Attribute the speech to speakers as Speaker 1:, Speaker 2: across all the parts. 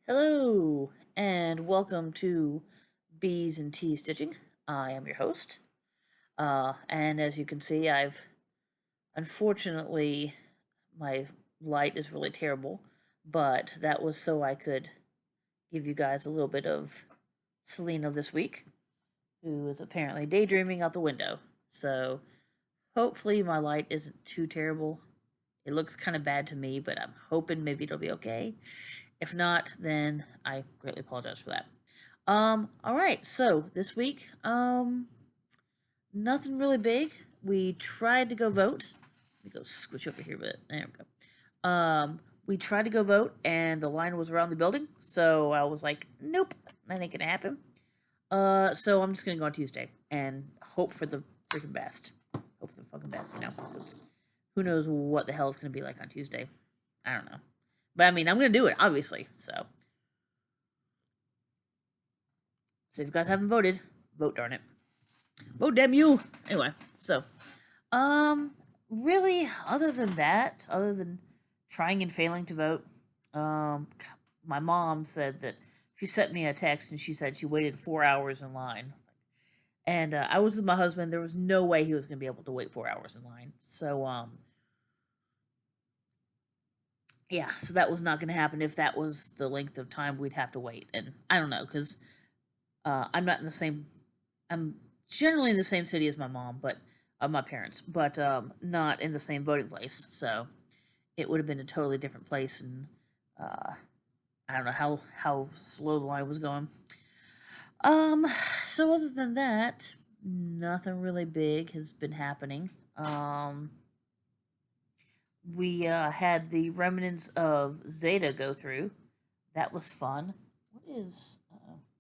Speaker 1: Hello, and welcome to Bees and Tea Stitching. I am your host, and as you can see, unfortunately, my light is really terrible, but that was so I could give you guys a little bit of Selena this week, who is apparently daydreaming out the window. So, hopefully, my light isn't too terrible. It looks kind of bad to me, but I'm hoping maybe it'll be okay. If not, then I greatly apologize for that. All right, so this week, nothing really big. We tried to go vote. Let me go squish over here, but there we go. We tried to go vote, and the line was around the building, so I was like, nope, that ain't gonna happen. So I'm just gonna go on Tuesday and hope for the freaking best. Hope for the fucking best, because who knows what the hell it's gonna be like on Tuesday. I don't know. But I mean, I'm gonna do it, obviously. So if you guys haven't voted, vote, darn it. Vote, damn you. Anyway, um, really, other than trying and failing to vote, um, my mom said that she sent me a text and she said she waited 4 hours in line. And I was with my husband. There was no way he was going to be able to wait 4 hours in line. Yeah, so that was not going to happen if that was the length of time we'd have to wait. And I don't know, because I'm not in the same. I'm generally in the same city as my mom, but my parents, but not in the same voting place. So it would have been a totally different place, and uh, I don't know how slow the line was going. Um, so other than that, nothing really big has been happening. We had the remnants of Zeta go through. That was fun. What is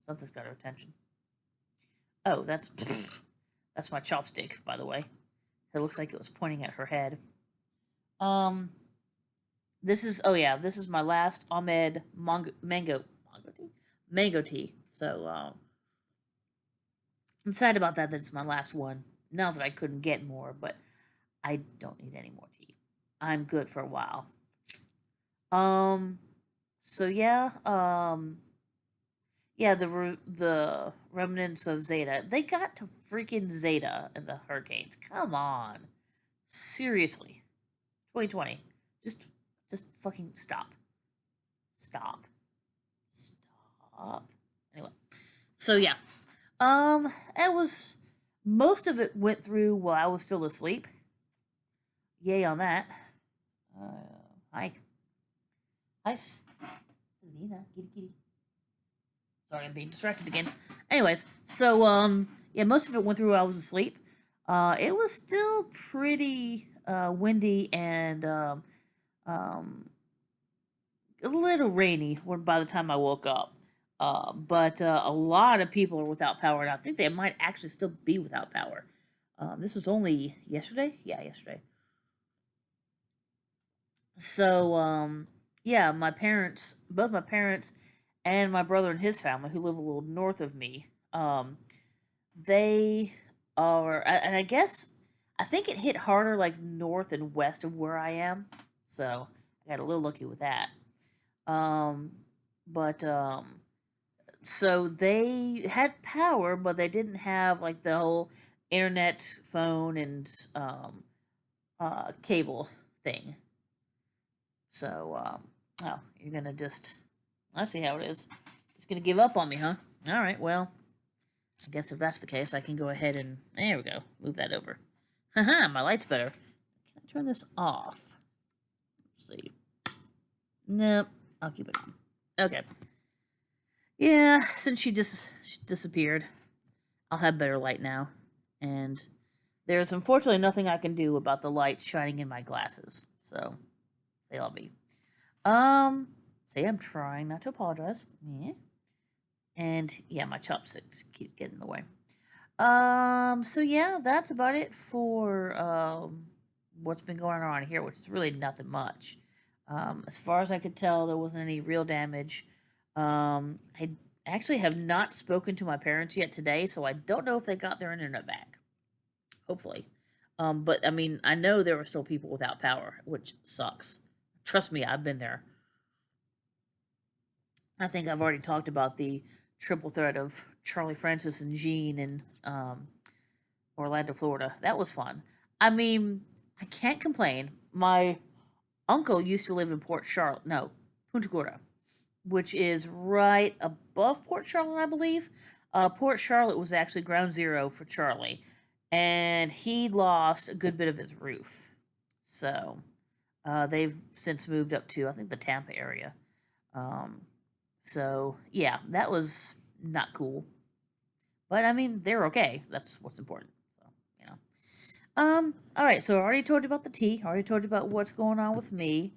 Speaker 1: something's got our attention? Oh, that's my chopstick, by the way. It looks like it was pointing at her head. Um, this is my last mango tea. So I'm sad about that. That it's my last one. Not that I couldn't get more, but I don't need any more tea. I'm good for a while. Um, so the remnants of Zeta. They got to freaking Zeta in the hurricanes. Come on, seriously, 2020. Just just fucking stop. Stop. Stop. Anyway. So yeah. it was most of it went through while I was still asleep. Yay on that. Uh hi. Hi. Selena. Kitty kitty. Sorry, I'm being distracted again. Anyways, yeah, most of it went through while I was asleep. It was still pretty windy and um a little rainy when by the time I woke up. But a lot of people are without power, and I think they might actually still be without power. This was only yesterday. Yeah, yesterday. So yeah, both my parents, and my brother and his family, who live a little north of me, they and I guess I think it hit harder like north and west of where I am. So I got a little lucky with that. Um, but so they had power, but they didn't have like the whole internet, phone, and cable thing. So, oh, you're gonna just. I see how it is. It's gonna give up on me, huh? All right, well, I guess if that's the case, I can go ahead and. There we go. Move that over. Haha, my light's better. Can I turn this off? Let's see. Nope. I'll keep it on. Okay. Yeah, since she disappeared, I'll have better light now. And there's unfortunately nothing I can do about the light shining in my glasses. So, they all be. Um, See, I'm trying not to apologize. Yeah. And yeah, my chopsticks keep getting in the way. So yeah, that's about it for what's been going on here, which is really nothing much. As far as I could tell, there wasn't any real damage. I actually have not spoken to my parents yet today, so I don't know if they got their internet back. Hopefully. But I mean, I know there were still people without power, which sucks. Trust me, I've been there. I think I've already talked about the triple threat of Charlie Francis and Jean in Orlando, Florida. That was fun. I mean, I can't complain. My uncle used to live in Port Charlotte, no, Punta Gorda, which is right above Port Charlotte, I believe. Port Charlotte was actually ground zero for Charlie, and he lost a good bit of his roof. So they've since moved up to, I think, the Tampa area. Um, so yeah, that was not cool. But I mean, they're okay. That's what's important. So, you know. All right. So I already told you about the tea. I already told you about what's going on with me,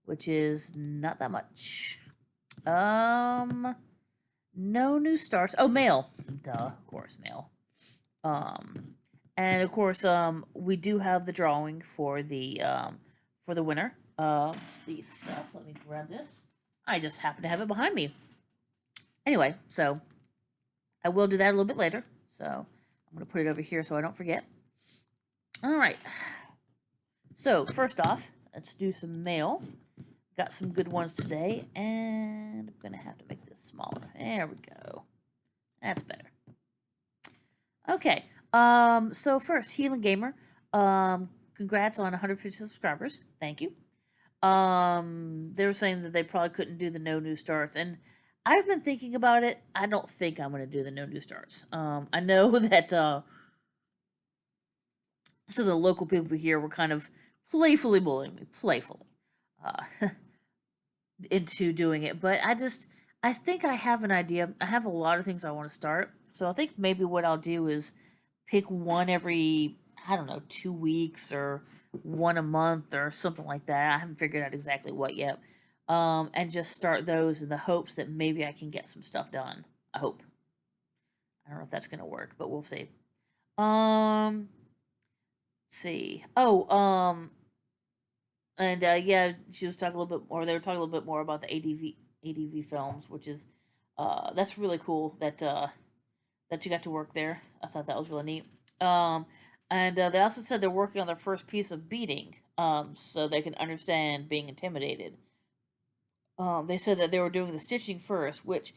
Speaker 1: which is not that much. Um, no new stars. Oh, mail. Duh, of course, mail. Um, and of course, we do have the drawing for the winner of the stuff. Let me grab this. I just happen to have it behind me. Anyway, so I will do that a little bit later. So I'm going to put it over here so I don't forget. All right. So first off, let's do some mail. Got some good ones today, and I'm going to have to make this smaller. There we go. That's better. Okay. So first, Healing Gamer. Congrats on 150 subscribers. Thank you. They were saying that they probably couldn't do the no new starts, and I've been thinking about it. I don't think I'm going to do the no new starts. I know that some of the local people here were kind of playfully bullying me, playfully, into doing it. But I think I have an idea. I have a lot of things I want to start. So I think maybe what I'll do is pick one every, I don't know, 2 weeks or one a month or something like that. I haven't figured out exactly what yet. And just start those in the hopes that maybe I can get some stuff done. I hope. I don't know if that's going to work, but we'll see. Let's see. Oh, and yeah, she was talking a little bit more. They were talking a little bit more about the ADV films, which is that's really cool that that you got to work there. I thought that was really neat. And they also said they're working on their first piece of beating, so they can understand being intimidated. They said that they were doing the stitching first, which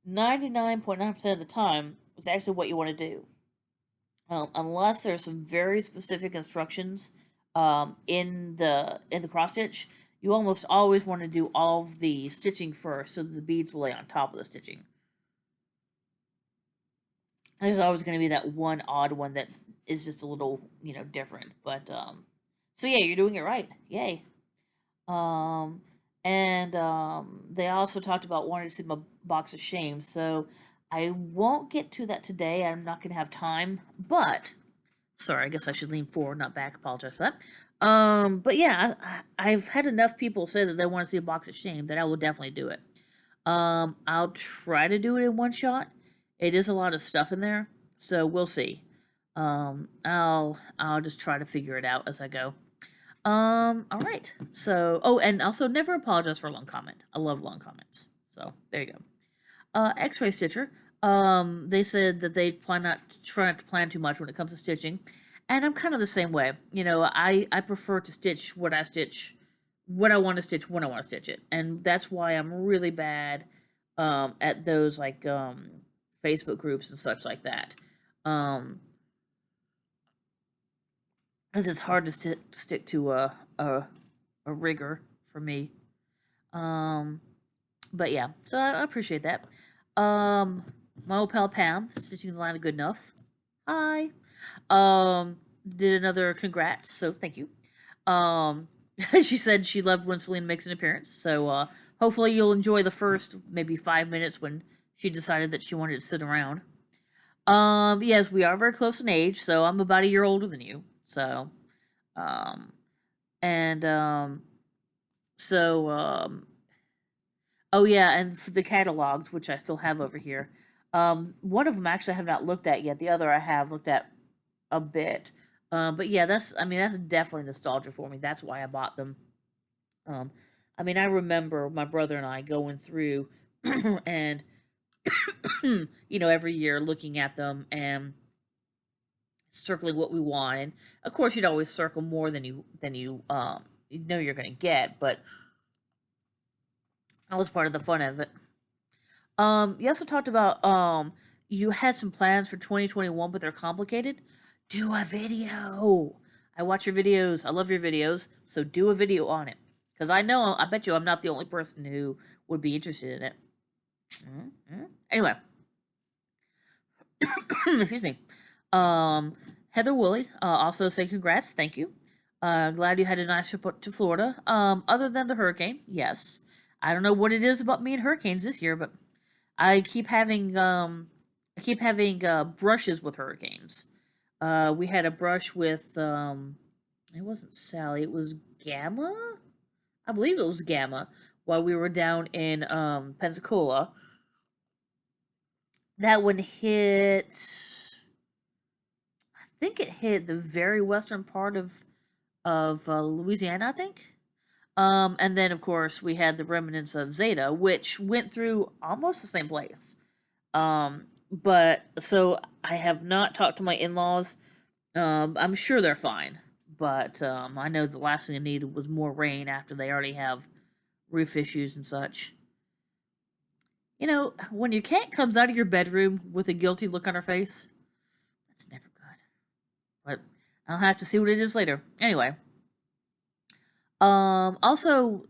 Speaker 1: 99.9% of the time is actually what you want to do. Unless there's some very specific instructions in the cross stitch, you almost always want to do all of the stitching first, so that the beads will lay on top of the stitching. There's always going to be that one odd one that is just a little, different. But so yeah, you're doing it right. Yay. Um, and they also talked about wanting to see my box of shame. So I won't get to that today. I'm not going to have time. But sorry, I guess I should lean forward, not back. Apologize for that. But yeah, I've had enough people say that they want to see a box of shame that I will definitely do it. I'll try to do it in one shot. It is a lot of stuff in there, so we'll see. I'll just try to figure it out as I go. All right. So, oh, and also never apologize for a long comment. I love long comments. So there you go. X-ray stitcher. They said that they try not to plan too much when it comes to stitching, and I'm kind of the same way. I prefer to stitch what I stitch, what I want to stitch when I want to stitch it, and that's why I'm really bad at those like Facebook groups and such like that. Because it's hard to stick to a rigor for me. Um, but yeah, so I appreciate that. My old pal Pam, stitching the line of good enough. Hi. Did another congrats, so thank you. She said she loved when Selena makes an appearance, so hopefully you'll enjoy the first maybe 5 minutes when she decided that she wanted to sit around. Yes, we are very close in age, so I'm about a year older than you. So, um, and so oh yeah, and for the catalogs, which I still have over here, one of them actually I have not looked at yet. The other I have looked at a bit. But yeah, that's definitely nostalgia for me. That's why I bought them. Um, I remember my brother and I going through and every year looking at them and circling what we want. And of course, you'd always circle more than you know you're gonna get, but that was part of the fun of it. You also talked about you had some plans for 2021, but they're complicated. Do a video. I watch your videos. I love your videos. So do a video on it. Because I bet you I'm not the only person who would be interested in it. Anyway, excuse me. Heather Woolley also say congrats. Thank you. Glad you had a nice trip to Florida. Other than the hurricane, yes. I don't know what it is about me and hurricanes this year, but I keep having brushes with hurricanes. We had a brush with it wasn't Sally, it was Gamma. I believe it was Gamma while we were down in Pensacola. That one hit. I think it hit the very western part of Louisiana. I think. And then of course we had the remnants of Zeta, which went through almost the same place. But so I have not talked to my in-laws. I'm sure they're fine, but I know the last thing they needed was more rain after they already have roof issues and such. You know, when your cat comes out of your bedroom with a guilty look on her face, that's never good. But I'll have to see what it is later. Anyway, also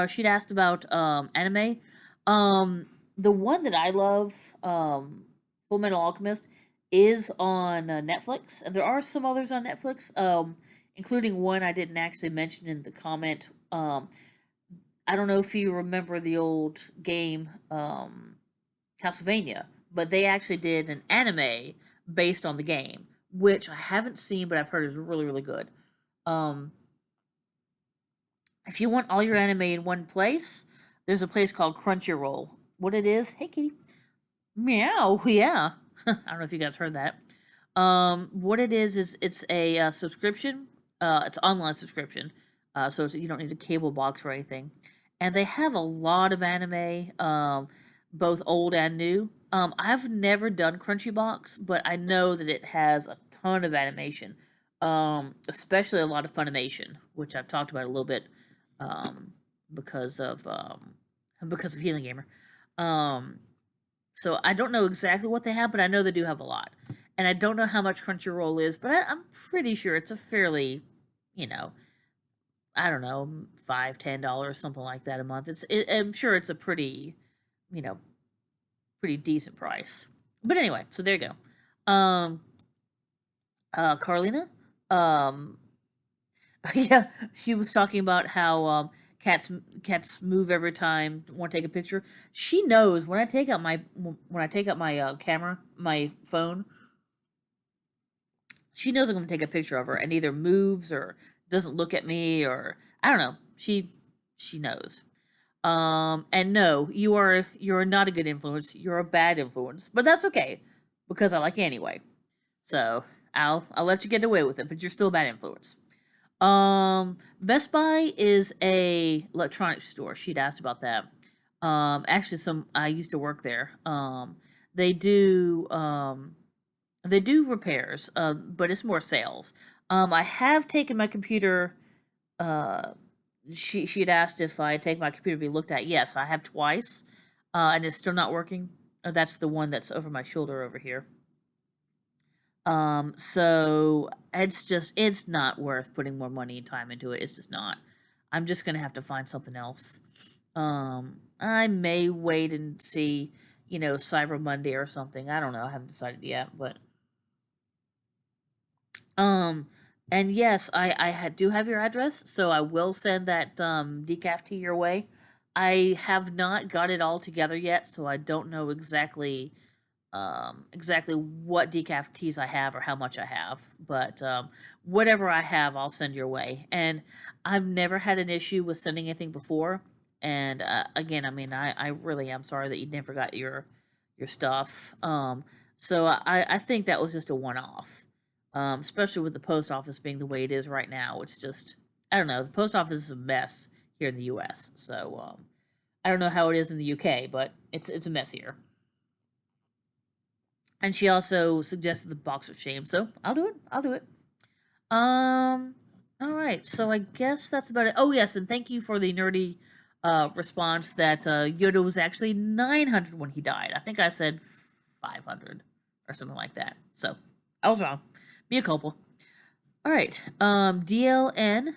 Speaker 1: she'd asked about anime. The one that I love, Full Metal Alchemist, is on Netflix, and there are some others on Netflix, including one I didn't actually mention in the comment. I don't know if you remember the old game Castlevania, but they actually did an anime based on the game, which I haven't seen, but I've heard is really, really good. Um, if you want all your anime in one place, there's a place called Crunchyroll. What it is? Hey, kitty. Meow. Yeah. I don't know if you guys heard that. What it is it's a subscription. It's online subscription. You don't need a cable box or anything. And they have a lot of anime, both old and new. I've never done Crunchybox, but I know that it has a ton of animation, especially a lot of Funimation, which I've talked about a little bit, um, because of Healing Gamer. Um, so I don't know exactly what they have, but I know they do have a lot. And I don't know how much Crunchyroll is, but I'm pretty sure it's a fairly, you know, I don't know, $5, $10, something like that a month. I'm sure it's a pretty, you know, pretty decent price. But anyway, so there you go. Carlina, um, yeah, she was talking about how cats move every time want to take a picture. She knows when I take out my camera, my phone. She knows I'm going to take a picture of her and either moves or doesn't look at me or I don't know. She knows. And no, you're not a good influence. You're a bad influence, but that's okay because I like you anyway. So I'll let you get away with it, but you're still a bad influence. Best Buy is a electronics store. She'd asked about that. Actually, some I used to work there. They do they do repairs, but it's more sales. I have taken my computer. Uh, she had asked if I take my computer to be looked at. Yes, I have twice, and it's still not working. That's the one that's over my shoulder over here. So it's not worth putting more money and time into it. It's just not. I'm just gonna have to find something else. I may wait and see, Cyber Monday or something. I don't know. I haven't decided yet, but um, and yes, do have your address, so I will send that decaf tea your way. I have not got it all together yet, so I don't know exactly what decaf teas I have or how much I have. But whatever I have, I'll send your way. And I've never had an issue with sending anything before. And again, I mean, I really am sorry that you never got your stuff. So I think that was just a one off. Especially with the post office being the way it is right now. It's just I don't know. The post office is a mess here in the U.S. So I don't know how it is in the UK, but it's a mess here. And she also suggested the box of shame, so I'll do it. I'll do it. All right. So I guess that's about it. Oh yes, and thank you for the nerdy response that Yoda was actually 900 when he died. I think I said 500 or something like that. So I was wrong. Mea culpa. All right. DLN.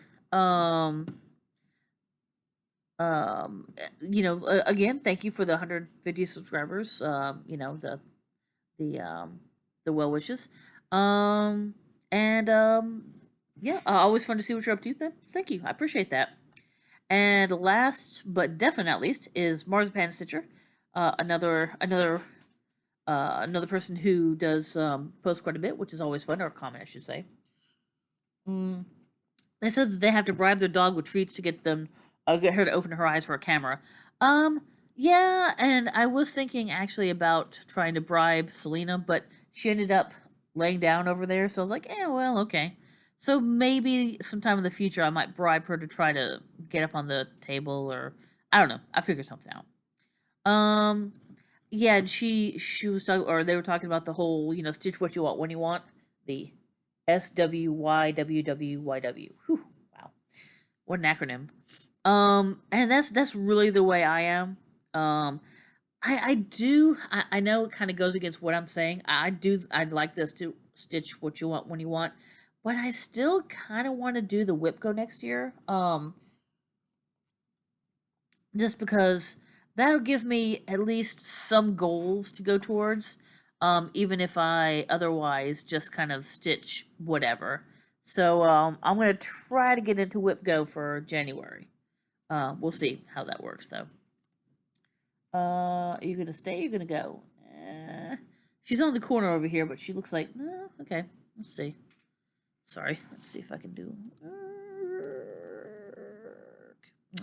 Speaker 1: Again, thank you for the 150 subscribers. The well wishes. Um, and yeah, always fun to see what you're up to. Thank you. I appreciate that. And last but definitely not least is Marzipan Stitcher, another person who does post quite a bit, which is always fun, or comment, I should say. They said that they have to bribe their dog with treats to get her to open her eyes for a camera. Yeah, and I was thinking actually about trying to bribe Selena, but she ended up laying down over there, so I was like, well, okay. So maybe sometime in the future I might bribe her to try to get up on the table, or I don't know. I figure something out. Yeah, and she was talking, or they were talking about the whole, stitch what you want when you want, the SWYWWYW. Whew, wow, what an acronym. And that's really the way I am. I know it kind of goes against what I'm saying. I'd like this to stitch what you want when you want, but I still kind of want to do the whip go next year. Just because that'll give me at least some goals to go towards, even if I otherwise just kind of stitch whatever. So I'm gonna try to get into whip go for January. We'll see how that works though. Are you gonna stay? Or are you gonna go? She's on the corner over here, but she looks like okay. Let's see. Sorry. Let's see if I can do.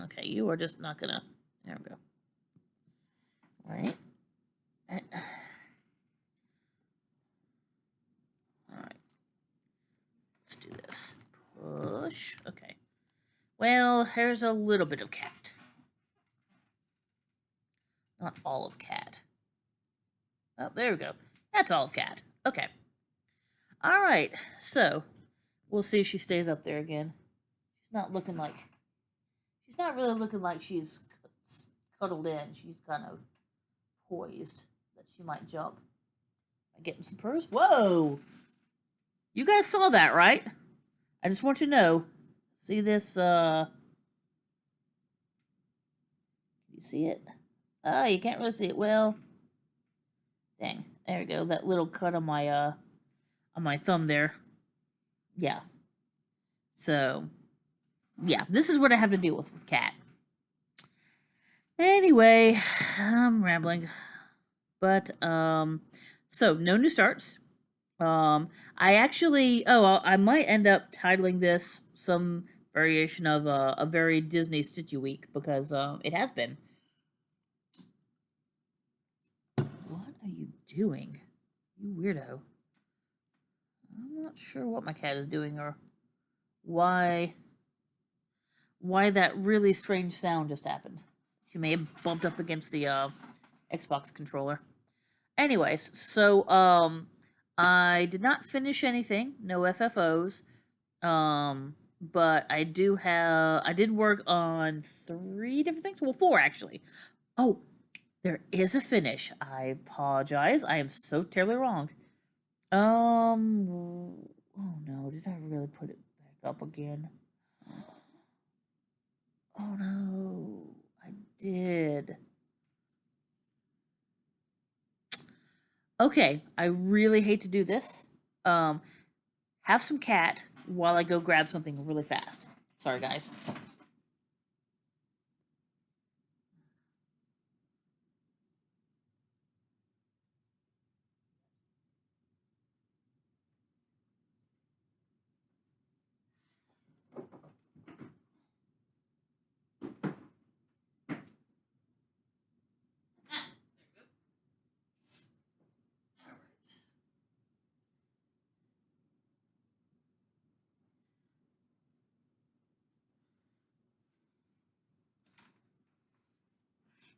Speaker 1: Okay, you are just not gonna. There we go. All right. All right. Let's do this. Push. Okay. Well, here's a little bit of cat. Not all of cat. Oh, there we go. That's all of cat. Okay. All right. So, we'll see if she stays up there again. She's not looking like. She's not really looking like she's cuddled in. She's kind of poised that she might jump. Am I getting some purrs? Whoa! You guys saw that, right? I just want you to know. See this, you see it? Oh, you can't really see it. Well, dang. There we go. That little cut on my thumb there. Yeah. So, yeah, this is what I have to deal with cat. Anyway, I'm rambling. But, so no new starts. I actually, I might end up titling this some variation of a very Disney Stitchy week because it has been. What are you doing, you weirdo? I'm not sure what my cat is doing or why that really strange sound just happened. She may have bumped up against the Xbox controller. Anyways, so I did not finish anything, no FFOs. But I did work on 3 different things. Well, 4 actually. Oh, there is a finish. I apologize. I am so terribly wrong. Oh no, did I really put it back up again? Oh no, I did. Okay, I really hate to do this. Have some cat while I go grab something really fast. Sorry, guys.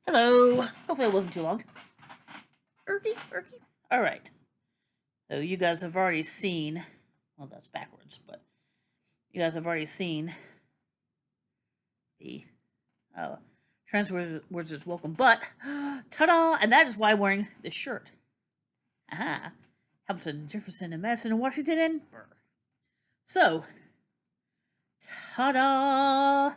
Speaker 1: Hello. Hopefully it wasn't too long. Erky. All right. So you guys have already seen. Well, that's backwards, but you guys have already seen the Trans Wizards welcome, but ta-da! And that is why I'm wearing this shirt. Aha! Hamilton, Jefferson, and Madison, and Washington, and Burr. So, ta-da!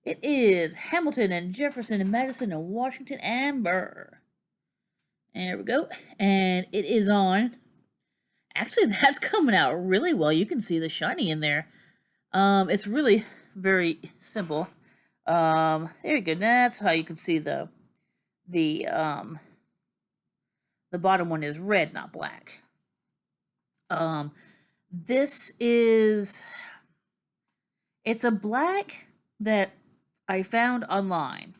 Speaker 1: It is Hamilton and Jefferson and Madison and Washington and Burr. There we go. And it is on. Actually, that's coming out really well. You can see the shiny in there. It's really very simple. There you go. That's how you can see the bottom one is red, not black. This is, it's a black that I found online.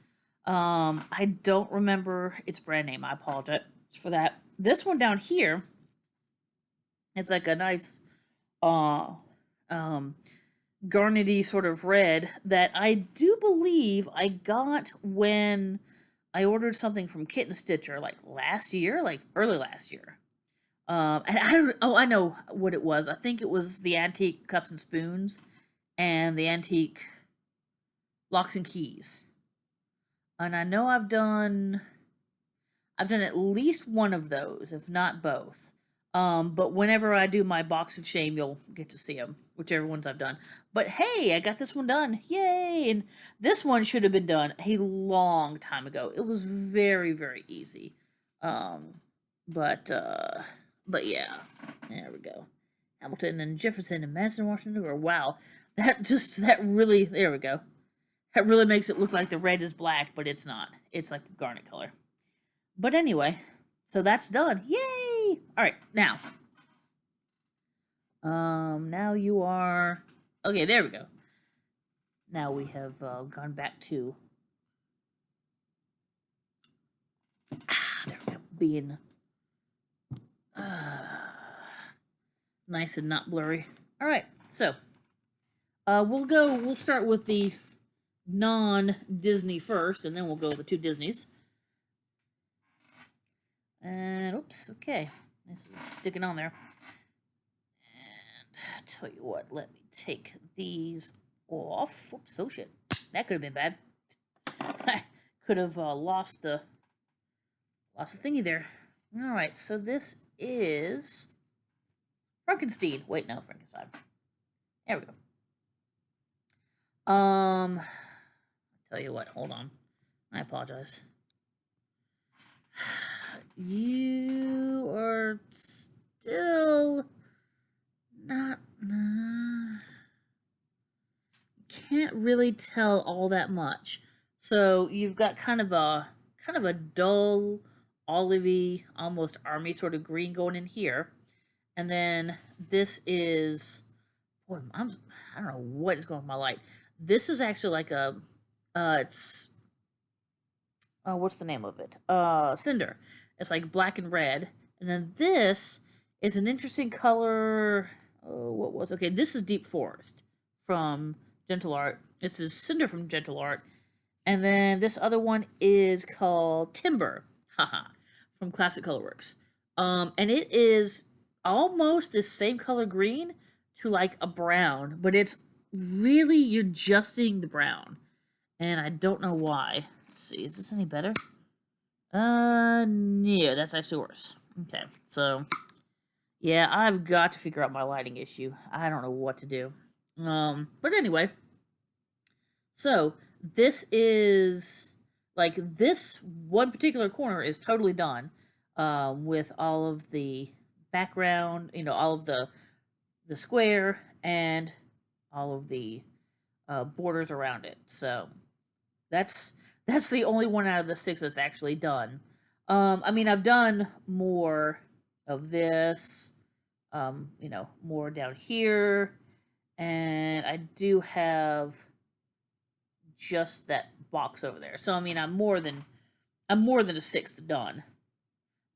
Speaker 1: I don't remember its brand name. I apologize for that. This one down here, it's like a nice, garnety sort of red that I do believe I got when I ordered something from TxStitch like last year, like early last year. And I know what it was. I think it was the antique cups and spoons and the antique locks and keys. And I know I've done at least one of those, if not both. But whenever I do my box of shame, you'll get to see them, whichever ones I've done. But hey, I got this one done. Yay! And this one should have been done a long time ago. It was very, very easy. But yeah, there we go. Hamilton and Jefferson and Madison, Washington. Or wow, that really, there we go. That really makes it look like the red is black, but it's not. It's like a garnet color. But anyway, so that's done. Yay! All right, now. Now you are... Okay, there we go. Now we have gone back to... there we go. Being... nice and not blurry. All right, so... we'll start with the non-Disney first, and then we'll go with the two Disneys. And, oops, okay. This is sticking on there. And, I tell you what, let me take these off. Oops, oh shit. That could have been bad. I could have lost the thingy there. Alright, so this is Frankenstein. Wait, no, Frankenstein. There we go. I'll tell you what, hold on. I apologize. You are still not... can't really tell all that much. So you've got kind of a dull, olivey, almost army sort of green going in here. And then this is... boy, I don't know what is going with my light. This is actually like a... it's... what's the name of it? Cinder. It's like black and red. And then this is an interesting color. Oh, what was... okay, this is Deep Forest from Gentle Art. This is Cinder from Gentle Art. And then this other one is called Timber. Haha. From Classic Colorworks. And it is almost the same color green to like a brown. But it's really, you're adjusting the brown. And I don't know why. Let's see, is this any better? Yeah, that's actually worse. Okay, so, yeah, I've got to figure out my lighting issue. I don't know what to do. But anyway, so, this is, like, this one particular corner is totally done, with all of the background, you know, all of the square, and all of the, borders around it, so... That's the only one out of the 6 that's actually done. I mean, I've done more of this, you know, more down here, and I do have just that box over there. So, I mean, I'm more than a sixth done.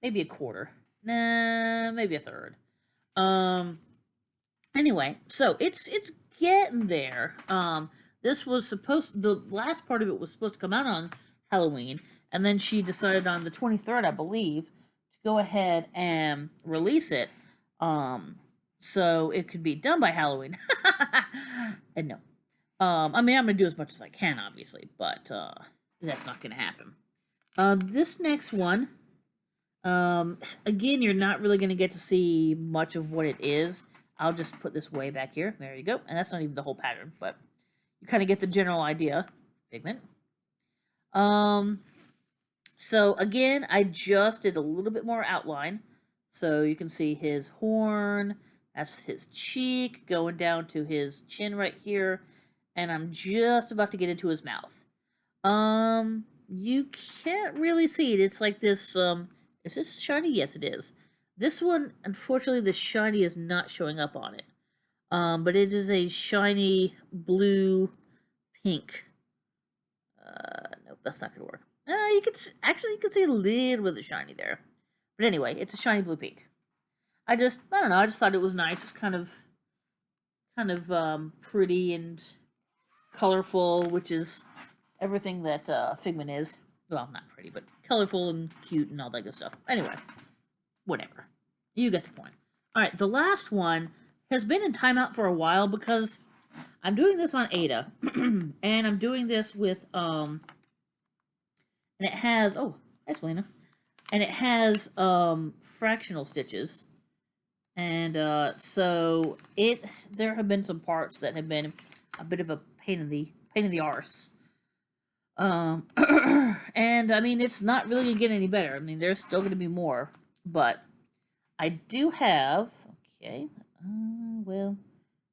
Speaker 1: Maybe a quarter. Nah, maybe a third. Anyway, so it's getting there. This was the last part of it was supposed to come out on Halloween, and then she decided on the 23rd, I believe, to go ahead and release it, so it could be done by Halloween. And no. I mean, I'm gonna do as much as I can, obviously, but, that's not going to happen. This next one, again, you're not really going to get to see much of what it is. I'll just put this way back here. There you go. And that's not even the whole pattern, but you kind of get the general idea. Pigment. So again, I just did a little bit more outline. So you can see his horn, that's his cheek, going down to his chin right here. And I'm just about to get into his mouth. You can't really see it. It's like this, is this shiny? Yes, it is. This one, unfortunately, the shiny is not showing up on it. But it is a shiny blue pink. Nope, that's not gonna work. You can see a little bit of the shiny there. But anyway, it's a shiny blue pink. I don't know, I just thought it was nice. It's kind of pretty and colorful, which is everything that Figment is. Well, not pretty, but colorful and cute and all that good stuff. Anyway, whatever. You get the point. Alright, the last one has been in timeout for a while because I'm doing this on Ada. And I'm doing this with, and it has, oh, hi Selena. And it has, fractional stitches. And, so there have been some parts that have been a bit of a pain in the arse. And, I mean, it's not really gonna get any better. I mean, there's still gonna be more. But I do have, okay, well,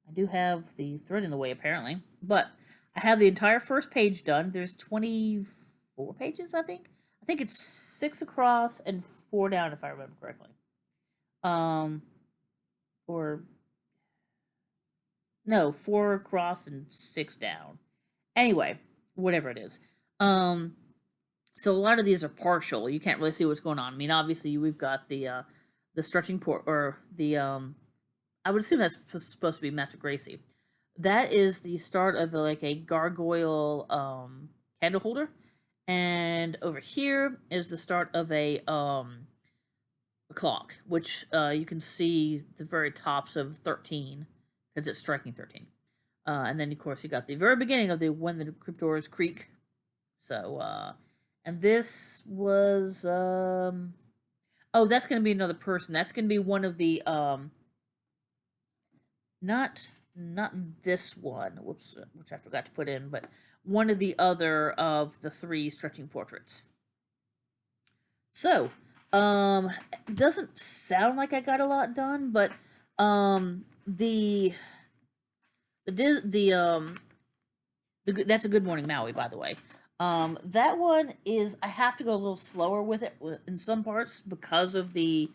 Speaker 1: I do have the thread in the way, apparently. But I have the entire first page done. There's 24 pages, I think. I think it's 6 across and 4 down, if I remember correctly. Or... no, 4 across and 6 down. Anyway, whatever it is. So a lot of these are partial. You can't really see what's going on. I mean, obviously, we've got the stretching port, or the, I would assume that's supposed to be Master Gracie. That is the start of like a gargoyle candle holder, and over here is the start of a clock, which you can see the very tops of 13 because it's striking 13. And then of course you got the very beginning of the When the Cryptdoors Creak. So and this was oh, that's going to be another person. That's going to be one of the not this one, which I forgot to put in, but one of the other of the 3 stretching portraits. So, it doesn't sound like I got a lot done, but that's a Good Morning Maui, by the way. That one is, I have to go a little slower with it in some parts because of the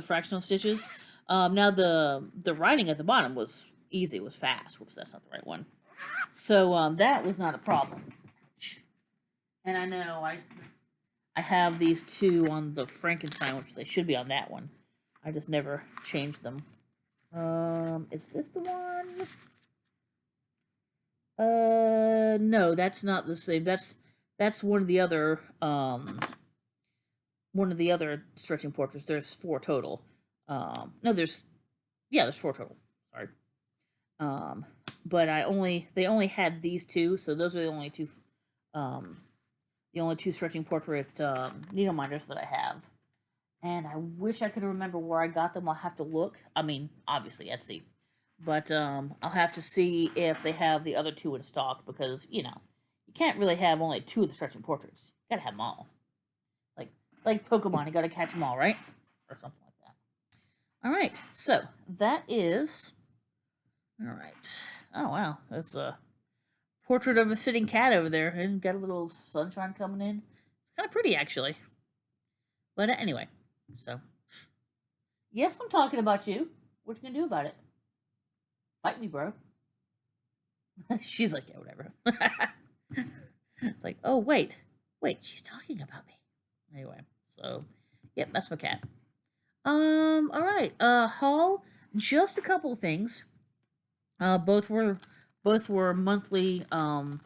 Speaker 1: fractional stitches. Now the writing at the bottom was easy, it was fast. Whoops, that's not the right one. So that was not a problem. And I know I have these 2 on the Frankenstein, which they should be on that one. I just never changed them. Is this the one? No, that's not the same. That's one of the other stretching portraits. There's 4 total. No, there's 4 total. Sorry. But they only had these 2, so those are the only 2 stretching portrait needle minders that I have. And I wish I could remember where I got them. I'll have to look. I mean, obviously Etsy. But I'll have to see if they have the other 2 in stock, because, you can't really have only 2 of the stretching portraits. You gotta have them all. Like Pokemon, you gotta catch them all, right? Or something like that. Alright, so that is... Alright. Oh, wow. That's a portrait of a sitting cat over there, and got a little sunshine coming in. It's kind of pretty, actually. But anyway, so... yes, I'm talking about you. What you gonna do about it? Fight me, bro. She's like, yeah, whatever. It's like, oh, wait, she's talking about me. Anyway, so, yep, that's my cat. Alright, haul, just a couple of things. Both were monthly, the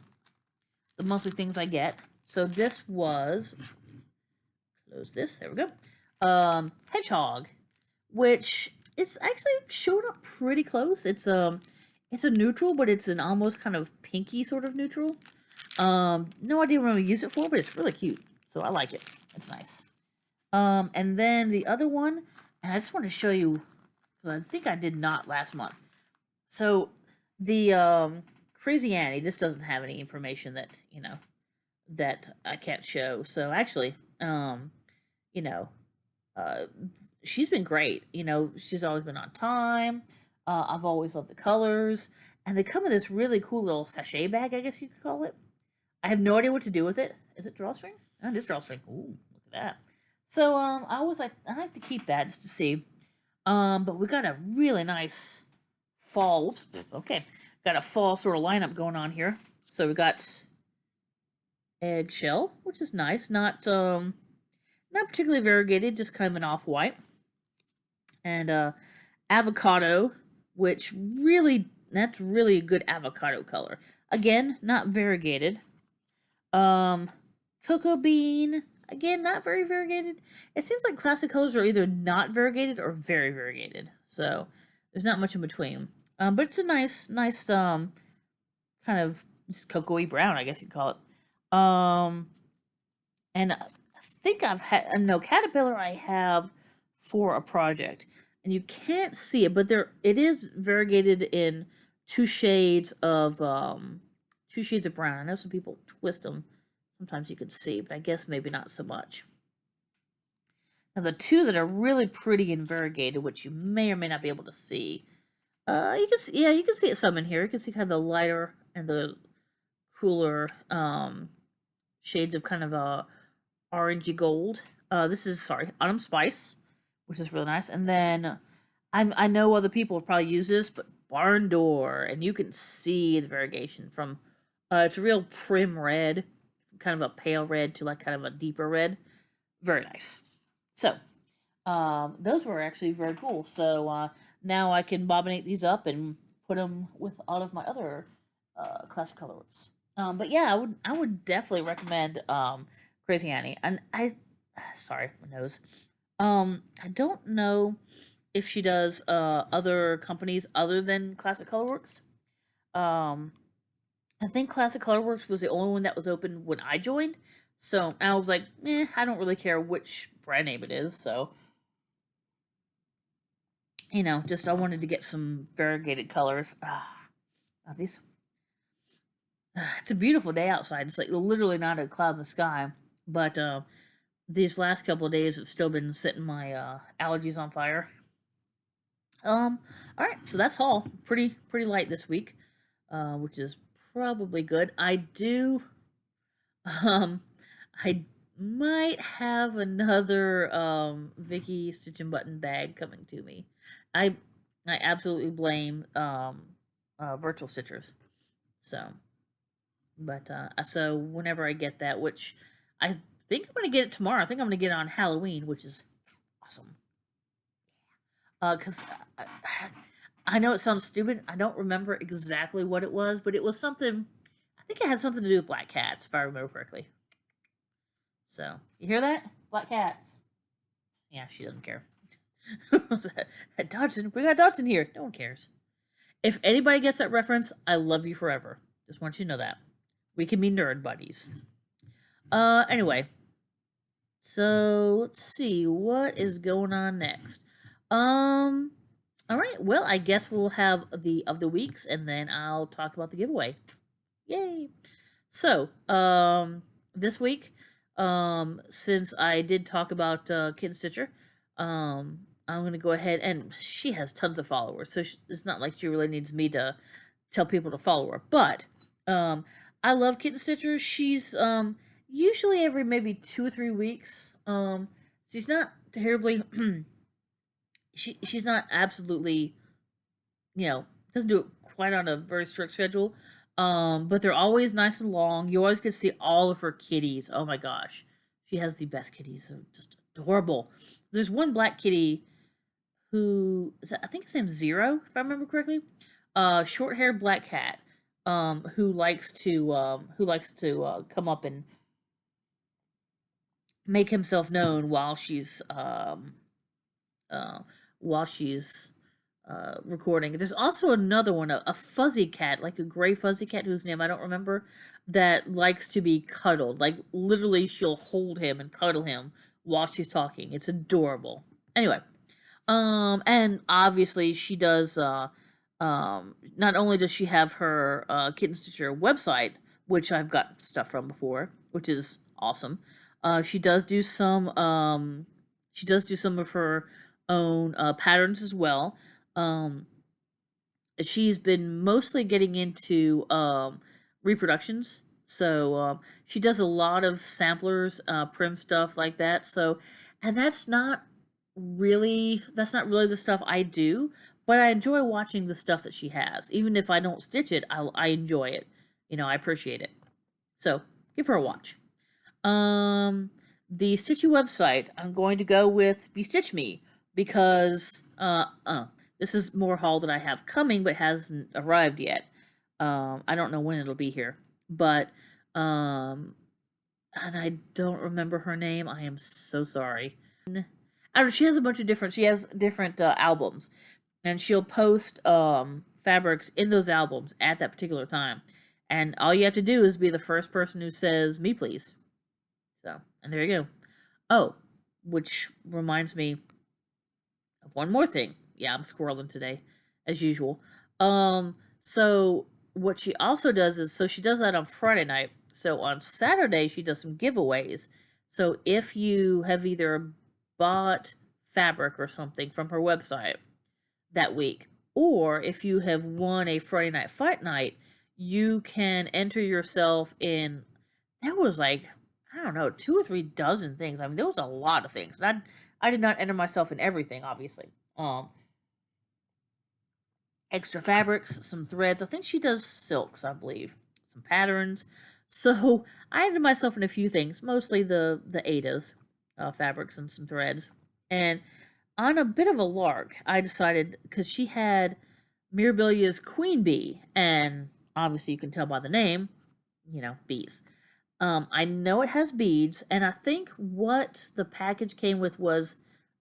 Speaker 1: monthly things I get. So this was, close this, there we go. Hedgehog, which it's actually showed up pretty close. It's a neutral, but it's an almost kind of pinky sort of neutral. No idea what I'm gonna use it for, but it's really cute. So I like it. It's nice. And then the other one, and I just want to show you, because I think I did not last month. So the Crazy Annie, this doesn't have any information that, that I can't show. So actually, you know, uh, she's been great. She's always been on time. I've always loved the colors. And they come in this really cool little sachet bag, I guess you could call it. I have no idea what to do with it. Is it drawstring? Oh, it is drawstring. Ooh, look at that. So I like to keep that just to see. But we got a really nice fall. Oops, okay, got a fall sort of lineup going on here. So we got eggshell, which is nice. Not particularly variegated, just kind of an off white. And avocado, which that's really a good avocado color. Again, not variegated. Cocoa bean, again, not very variegated. It seems like classic colors are either not variegated or very variegated. So there's not much in between. But it's a nice kind of just cocoa-y brown, I guess you'd call it. And I think I've had no caterpillar I have for a project. And you can't see it, but it is variegated in two shades of brown. I know some people twist them. Sometimes you can see, but I guess maybe not so much. Now the two that are really pretty and variegated, which you may or may not be able to see, you can see, you can see it some in here. You can see kind of the lighter and the cooler shades of kind of orangey gold. This is Autumn Spice, which is really nice. And then I know other people have probably used this, but Barn Door, and you can see the variegation from it's a real prim red, kind of a pale red to like kind of a deeper red. Very nice. So those were actually very cool. So now I can bobbinate these up and put them with all of my other classic colorworks. But yeah, I would definitely recommend Crazy Annie. And sorry, my nose. I don't know if she does other companies other than Classic Colorworks. I think Classic Colorworks was the only one that was open when I joined. So I was like, I don't really care which brand name it is. So, just I wanted to get some variegated colors. These. It's a beautiful day outside. It's like literally not a cloud in the sky. But these last couple of days have still been setting my allergies on fire. All right, so that's haul. Pretty light this week, which is probably good. I might have another Vicky Stitch and Button bag coming to me. I absolutely blame virtual stitchers. So whenever I get that, which I think I'm gonna get it tomorrow. I think I'm gonna get it on Halloween, which is awesome. Because I know it sounds stupid. I don't remember exactly what it was, but it was something. I think it had something to do with black cats, if I remember correctly. So you hear that? Black cats. Yeah, she doesn't care. Dodson, we got Dodson here. No one cares. If anybody gets that reference, I love you forever. Just want you to know that. We can be nerd buddies. Anyway. So let's see what is going on next. All right. Well, I guess we'll have the of the weeks, and then I'll talk about the giveaway. Yay! So, this week, since I did talk about Kitten Stitcher, I'm gonna go ahead, and she has tons of followers, so it's not like she really needs me to tell people to follow her. But I love Kitten Stitcher. She's usually every maybe 2 or 3 weeks. She's not terribly. She's not absolutely, doesn't do it quite on a very strict schedule. But they're always nice and long. You always get to see all of her kitties. Oh my gosh, she has the best kitties. They're just adorable. There's one black kitty who I think his name's Zero, if I remember correctly. Short-haired black cat. Who likes to come up and make himself known while she's recording. There's also another one, a fuzzy cat, like a gray fuzzy cat whose name I don't remember, that likes to be cuddled. Like literally, she'll hold him and cuddle him while she's talking. It's adorable. Anyway, and obviously she does. Not only does she have her Kitten Stitcher website, which I've got stuff from before, which is awesome. She does do some. She does do some of her own patterns as well. Um, she's been mostly getting into reproductions. So she does a lot of samplers, prim stuff like that. So, and that's not really the stuff I do, but I enjoy watching the stuff that she has. Even if I don't stitch it, I enjoy it. I appreciate it. So give her a watch. Um, the Stitchy website, I'm going to go with Bestitch Me because this is more haul that I have coming but hasn't arrived yet. I don't know when it'll be here, but and I don't remember her name. I am so sorry. I don't know, she has a bunch of different. She has different albums, and she'll post fabrics in those albums at that particular time. And all you have to do is be the first person who says "me, please." So, and there you go. Oh, which reminds me of one more thing. Yeah, I'm squirreling today, as usual. So what she also does is, so she does that on Friday night. So on Saturday, she does some giveaways. So if you have either bought fabric or something from her website that week, or if you have won a Friday Night Fight Night, you can enter yourself in. There was like, I don't know, 2 or 3 dozen things. I mean, there was a lot of things. And I did not enter myself in everything, obviously. Extra fabrics, some threads. I think she does silks, I believe. Some patterns. So I entered myself in a few things, mostly the Ada's fabrics and some threads. And on a bit of a lark, I decided, because she had Mirabilia's Queen Bee, and obviously you can tell by the name, bees. I know it has beads, and I think what the package came with was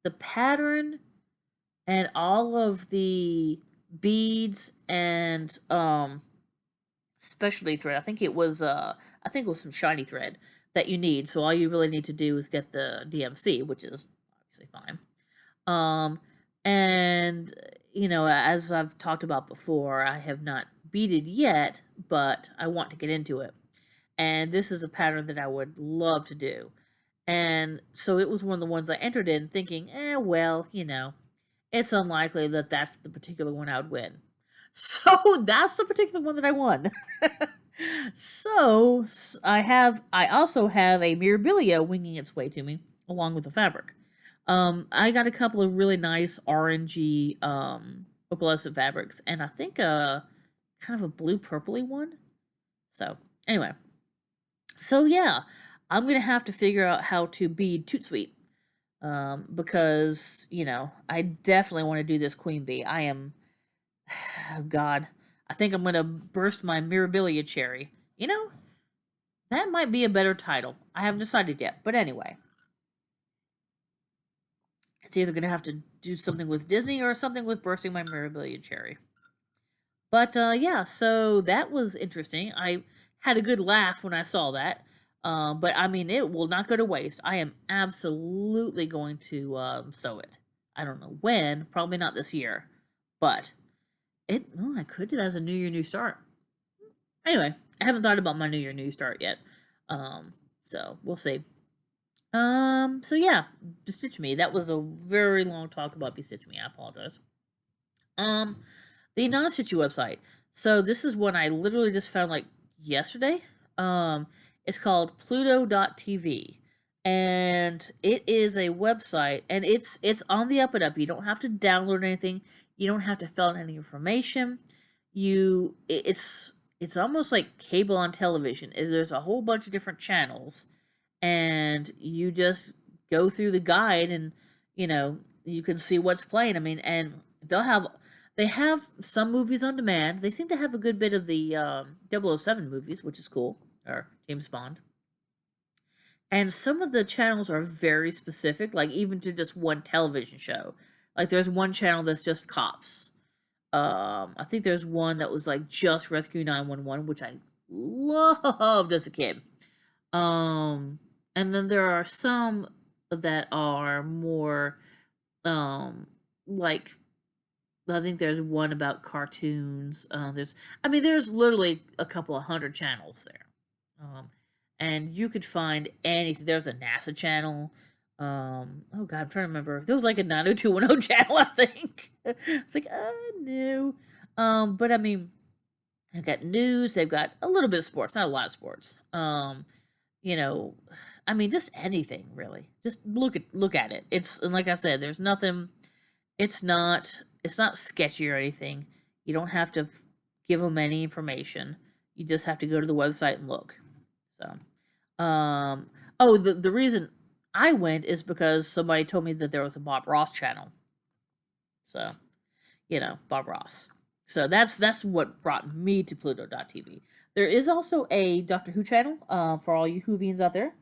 Speaker 1: the pattern and all of the beads and specialty thread. I think it was some shiny thread that you need. So all you really need to do is get the DMC, which is obviously fine. And as I've talked about before, I have not beaded yet, but I want to get into it. And this is a pattern that I would love to do. And so it was one of the ones I entered in thinking, well, it's unlikely that that's the particular one I would win. So that's the particular one that I won. So I also have a Mirabilia winging its way to me along with the fabric. I got a couple of really nice orangey opalescent fabrics, and I think kind of a blue purpley one. So anyway, so yeah, I'm gonna have to figure out how to bead Toot Sweet. Because I definitely want to do this Queen Bee. I am, oh God, I think I'm gonna burst my Mirabilia cherry. That might be a better title. I haven't decided yet, but anyway, it's either gonna have to do something with Disney or something with bursting my Mirabilia cherry. But yeah, so that was interesting. I had a good laugh when I saw that. But I mean, it will not go to waste. I am absolutely going to sew it. I don't know when, probably not this year, but I could do that as a New Year, New Start. Anyway, I haven't thought about my New Year, New Start yet. So we'll see. So yeah, Bestitch Me. That was a very long talk about Bestitch Me. I apologize. The non-stitchy website. So this is one I literally just found like yesterday. It's called Pluto.tv, and it is a website, and it's on the up and up. You don't have to download anything. You don't have to fill out any information. It's almost like cable on television. There's a whole bunch of different channels, and you just go through the guide, and you can see what's playing. I mean, and they have some movies on demand. They seem to have a good bit of the 007 movies, which is cool, or James Bond. And some of the channels are very specific, like even to just one television show. Like there's one channel that's just cops. I think there's one that was like just Rescue 911, which I loved as a kid. And then there are some that are more like I think there's one about cartoons. There's literally a couple of hundred channels there, and you could find anything. There's a NASA channel. Oh God, I'm trying to remember. There was like a 90210 channel, I think. It's like, no. But I mean, they've got news. They've got a little bit of sports, not a lot of sports. You know, I mean, just anything really. Just look at it. It's, and like I said, there's nothing. It's not sketchy or anything. You don't have to give them any information. You just have to go to the website and look. So, oh, the reason I went is because somebody told me that there was a Bob Ross channel. So, Bob Ross. So that's what brought me to Pluto.tv. There is also a Doctor Who channel for all you Whovians out there.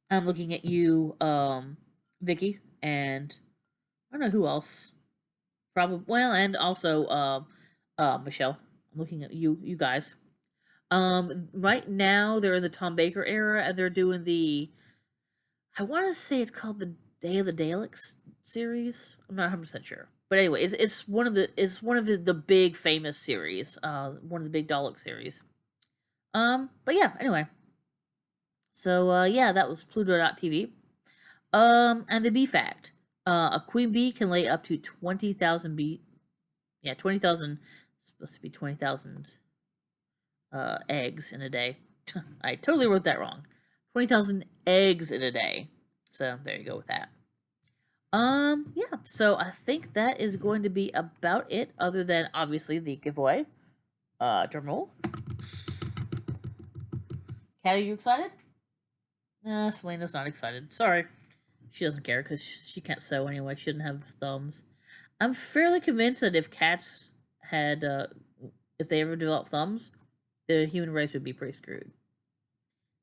Speaker 1: I'm looking at you, Vicky, and I don't know who else. Probably, well, and also Michelle. I'm looking at you guys. Right now they're in the Tom Baker era, and they're doing I want to say it's called the Day of the Daleks series. I'm not 100% sure, but anyway, it's one of the big famous series. One of the big Dalek series. But yeah, anyway. So yeah, that was Pluto.tv. And the bee fact. A queen bee can lay up to 20,000 bee. Yeah, 20,000. Supposed to be 20,000 eggs in a day. I totally wrote that wrong. 20,000 eggs in a day. So there you go with that. Yeah. So I think that is going to be about it. Other than obviously the giveaway. Drum roll. Kat, are you excited? Selena's not excited. Sorry. She doesn't care because she can't sew anyway. She doesn't have thumbs. I'm fairly convinced that if cats had, if they ever developed thumbs, the human race would be pretty screwed.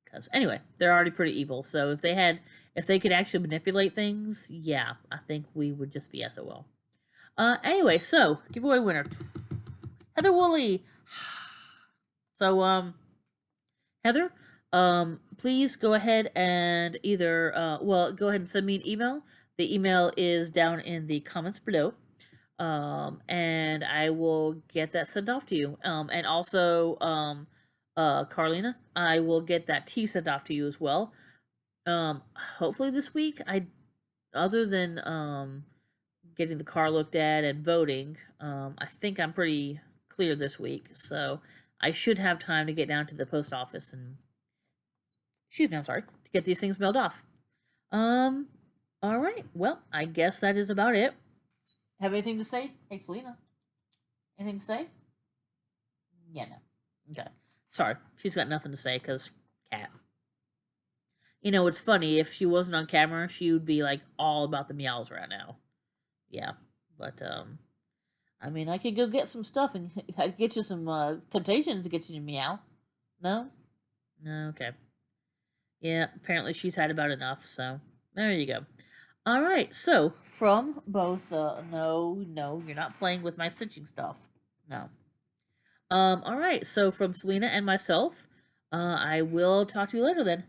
Speaker 1: Because anyway, they're already pretty evil. So if they could actually manipulate things, yeah, I think we would just be SOL. Anyway, so giveaway winner, Heather Woolley. So Heather, please go ahead and either, go ahead and send me an email. The email is down in the comments below. And I will get that sent off to you. And also, Carlina, I will get that tea sent off to you as well. Hopefully this week, other than, getting the car looked at and voting, I think I'm pretty clear this week. So I should have time to get down to the post office and, to get these things mailed off. All right. Well, I guess that is about it. Have anything to say? Hey, Selena. Anything to say? Yeah, no. Okay. Sorry. She's got nothing to say because cat. It's funny. If she wasn't on camera, she would be like all about the meows right now. Yeah. But, I could go get some stuff and get you some temptations to get you to meow. No? No, okay. Yeah, apparently she's had about enough, so there you go. Alright, so from both, no, you're not playing with my stitching stuff. No. Alright, so from Selena and myself, I will talk to you later then.